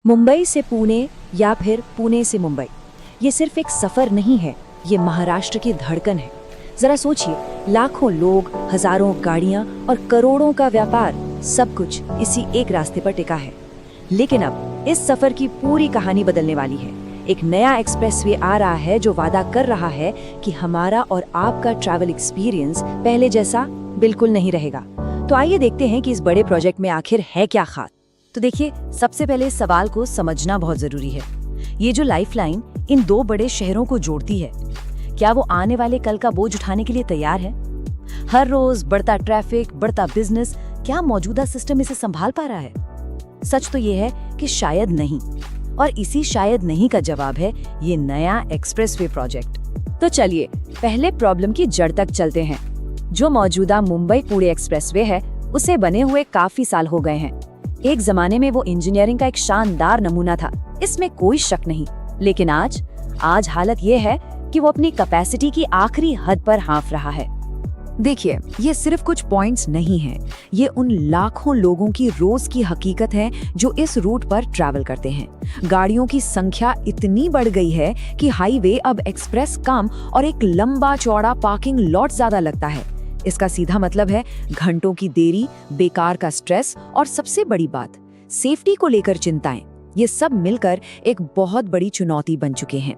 मुंबई से पुणे या फिर पुणे से मुंबई, ये सिर्फ एक सफर नहीं है, ये महाराष्ट्र की धड़कन है। जरा सोचिए, लाखों लोग, हजारों गाड़ियां और करोड़ों का व्यापार, सब कुछ इसी एक रास्ते पर टिका है। लेकिन अब इस सफर की पूरी कहानी बदलने वाली है। एक नया एक्सप्रेसवे आ रहा है जो वादा कर रहा है कि हमारा और आपका ट्रैवल एक्सपीरियंस पहले जैसा बिल्कुल नहीं रहेगा। तो आइए देखते हैं कि इस बड़े प्रोजेक्ट में आखिर है क्या खास। तो देखिए, सबसे पहले इस सवाल को समझना बहुत जरूरी है। ये जो लाइफलाइन इन दो बड़े शहरों को जोड़ती है, क्या वो आने वाले कल का बोझ उठाने के लिए तैयार है? हर रोज बढ़ता ट्रैफिक, बढ़ता बिजनेस, क्या मौजूदा सिस्टम इसे संभाल पा रहा है? सच तो ये है कि शायद नहीं, और इसी शायद नहीं का जवाब है ये नया एक्सप्रेसवे प्रोजेक्ट। तो चलिए पहले प्रॉब्लम की जड़ तक चलते हैं। जो मौजूदा मुंबई पुणे एक्सप्रेसवे है, उसे बने हुए काफी साल हो गए हैं। एक जमाने में वो इंजीनियरिंग का एक शानदार नमूना था, इसमें कोई शक नहीं। लेकिन आज हालत ये है कि वो अपनी कैपेसिटी की आखिरी हद पर हाँफ रहा है। देखिए, ये सिर्फ कुछ पॉइंट्स नहीं हैं, ये उन लाखों लोगों की रोज की हकीकत है जो इस रूट पर ट्रैवल करते हैं। गाड़ियों की संख्या इतनी बढ़ गई है कि हाईवे अब एक्सप्रेस कम और एक लंबा चौड़ा पार्किंग लॉट ज्यादा लगता है। इसका सीधा मतलब है घंटों की देरी, बेकार का स्ट्रेस और सबसे बड़ी बात, सेफ्टी को लेकर चिंताएं। ये सब मिलकर एक बहुत बड़ी चुनौती बन चुके हैं।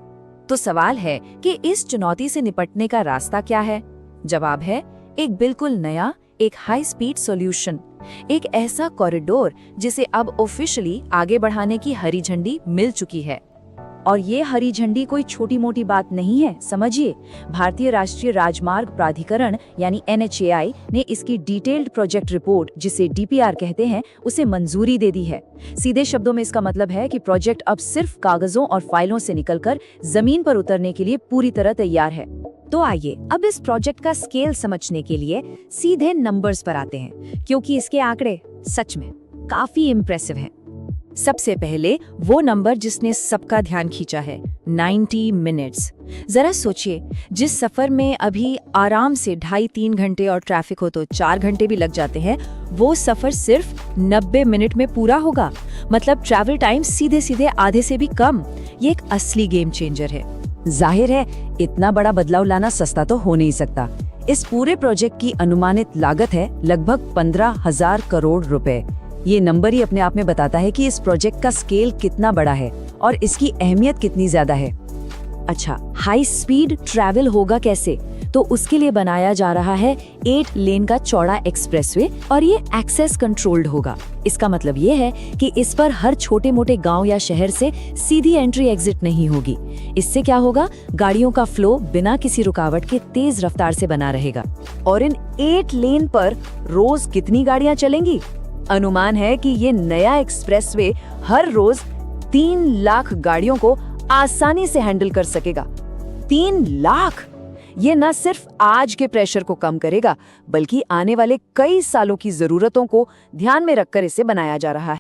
तो सवाल है कि इस चुनौती से निपटने का रास्ता क्या है? जवाब है एक बिल्कुल नया, एक हाई स्पीड सॉल्यूशन, एक ऐसा कॉरिडोर जिसे अब ऑफिशियली आगे बढ़ाने की हरी झंडी मिल चुकी है। और ये हरी झंडी कोई छोटी मोटी बात नहीं है, समझिए। भारतीय राष्ट्रीय राजमार्ग प्राधिकरण यानी NHAI ने इसकी डिटेल्ड प्रोजेक्ट रिपोर्ट, जिसे DPR कहते हैं, उसे मंजूरी दे दी है। सीधे शब्दों में इसका मतलब है कि प्रोजेक्ट अब सिर्फ कागजों और फाइलों से निकलकर जमीन पर उतरने के लिए पूरी तरह तैयार है। तो आइए अब इस प्रोजेक्ट का स्केल समझने के लिए सीधे नंबर्स पर आते हैं, क्योंकि इसके आंकड़े सच में काफी इम्प्रेसिव हैं। सबसे पहले वो नंबर जिसने सबका ध्यान खींचा है, 90 मिनट्स। जरा सोचिए, जिस सफर में अभी आराम से 2.5-3 घंटे और ट्रैफिक हो तो 4 घंटे भी लग जाते हैं, वो सफर सिर्फ 90 मिनट में पूरा होगा। मतलब ट्रैवल टाइम सीधे सीधे आधे से भी कम। ये एक असली गेम चेंजर है। जाहिर है, इतना बड़ा बदलाव लाना सस्ता तो हो नहीं सकता। इस पूरे प्रोजेक्ट की अनुमानित लागत है लगभग 15,000 करोड़ रुपए। ये नंबर ही अपने आप में बताता है कि इस प्रोजेक्ट का स्केल कितना बड़ा है और इसकी अहमियत कितनी ज्यादा है। अच्छा, हाई स्पीड ट्रैवल होगा कैसे? तो उसके लिए बनाया जा रहा है 8 लेन का चौड़ा एक्सप्रेसवे, और ये एक्सेस कंट्रोल्ड होगा। इसका मतलब ये है कि इस पर हर छोटे मोटे गांव या शहर से सीधी एंट्री एग्जिट नहीं होगी। इससे क्या होगा, गाड़ियों का फ्लो बिना किसी रुकावट के तेज रफ्तार से बना रहेगा। और इन 8 लेन पर रोज कितनी गाड़ियां चलेंगी? अनुमान है कि ये नया एक्सप्रेसवे हर रोज 3 लाख गाड़ियों को आसानी से हैंडल कर सकेगा। 3 लाख! ये न सिर्फ आज के प्रेशर को कम करेगा, बल्कि आने वाले कई सालों की जरूरतों को ध्यान में रखकर इसे बनाया जा रहा है।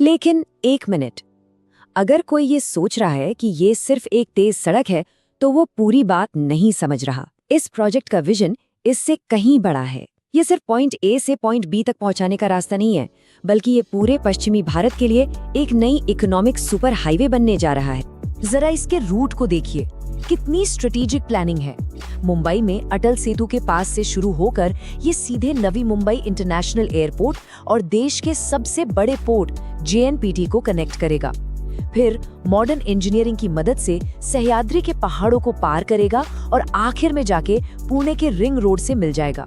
लेकिन एक मिनट, अगर कोई ये सोच रहा है कि ये सिर्फ एक तेज सड़क है, तो वो पूरी बात नहीं समझ रहा। इस प्रोजेक्ट का विजन इससे कहीं बड़ा है। ये सिर्फ पॉइंट A से पॉइंट B तक पहुंचाने का रास्ता नहीं है, बल्कि ये पूरे पश्चिमी भारत के लिए एक नई इकोनॉमिक सुपर हाईवे बनने जा रहा है। जरा इसके रूट को देखिए, कितनी स्ट्रेटेजिक प्लानिंग है। मुंबई में अटल सेतु के पास से शुरू होकर ये सीधे नवी मुंबई इंटरनेशनल एयरपोर्ट और देश के सबसे बड़े पोर्ट JNPT को कनेक्ट करेगा। फिर मॉडर्न इंजीनियरिंग की मदद से सह्याद्री के पहाड़ों को पार करेगा और आखिर में जाके पुणे के रिंग रोड से मिल जाएगा।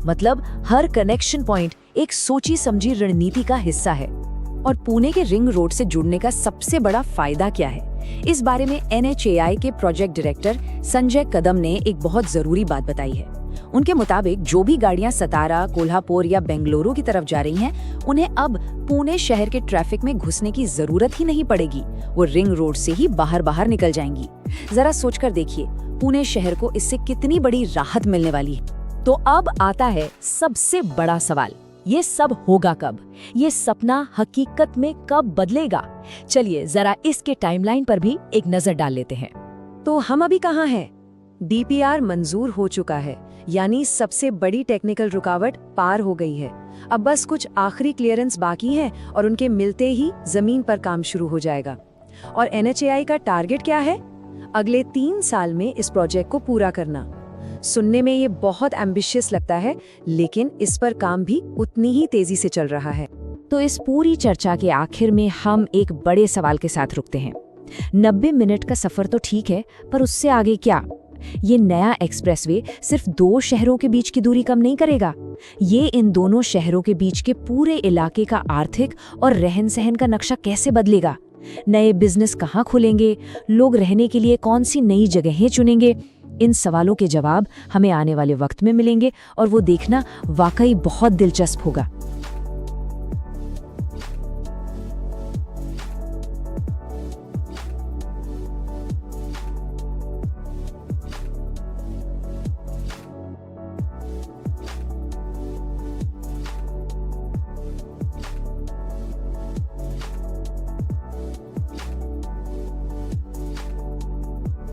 मतलब हर कनेक्शन पॉइंट एक सोची समझी रणनीति का हिस्सा है। और पुणे के रिंग रोड से जुड़ने का सबसे बड़ा फायदा क्या है? इस बारे में NHAI के प्रोजेक्ट डायरेक्टर संजय कदम ने एक बहुत जरूरी बात बताई है। उनके मुताबिक जो भी गाड़ियां सतारा, कोल्हापुर या बेंगलुरु की तरफ जा रही हैं, उन्हें अब पुणे शहर के ट्रैफिक में घुसने की जरूरत ही नहीं पड़ेगी। वो रिंग रोड से ही बाहर निकल जाएंगी। जरा सोचकर देखिए, पुणे शहर को इससे कितनी बड़ी राहत मिलने वाली है। तो अब आता है सबसे बड़ा सवाल, ये सब होगा कब? ये सपना हकीकत में कब बदलेगा? चलिए जरा इसके टाइमलाइन पर भी एक नजर डाल लेते हैं। तो हम अभी कहाँ हैं? DPR मंजूर हो चुका है, यानी सबसे बड़ी टेक्निकल रुकावट पार हो गई है। अब बस कुछ आखिरी क्लियरेंस बाकी है और उनके मिलते ही जमीन पर काम शुरू हो जाएगा। और NHAI का टारगेट क्या है? अगले 3 साल में इस प्रोजेक्ट को पूरा करना। सुनने में ये बहुत एम्बिशियस लगता है, लेकिन इस पर काम भी उतनी ही तेजी से चल रहा है। तो इस पूरी चर्चा के आखिर में हम एक बड़े सवाल के साथ रुकते हैं। 90 मिनट का सफर तो ठीक है, पर उससे आगे क्या? ये नया एक्सप्रेसवे सिर्फ 2 शहरों के बीच की दूरी कम नहीं करेगा। ये इन दोनों शहरों के बीच के पूरे इलाके का आर्थिक और रहन-सहन का नक्शा कैसे बदलेगा? नए बिजनेस कहाँ खुलेंगे? लोग रहने के लिए कौन सी नई जगहें चुनेंगे? इन सवालों के जवाब हमें आने वाले वक्त में मिलेंगे और वो देखना वाकई बहुत दिलचस्प होगा।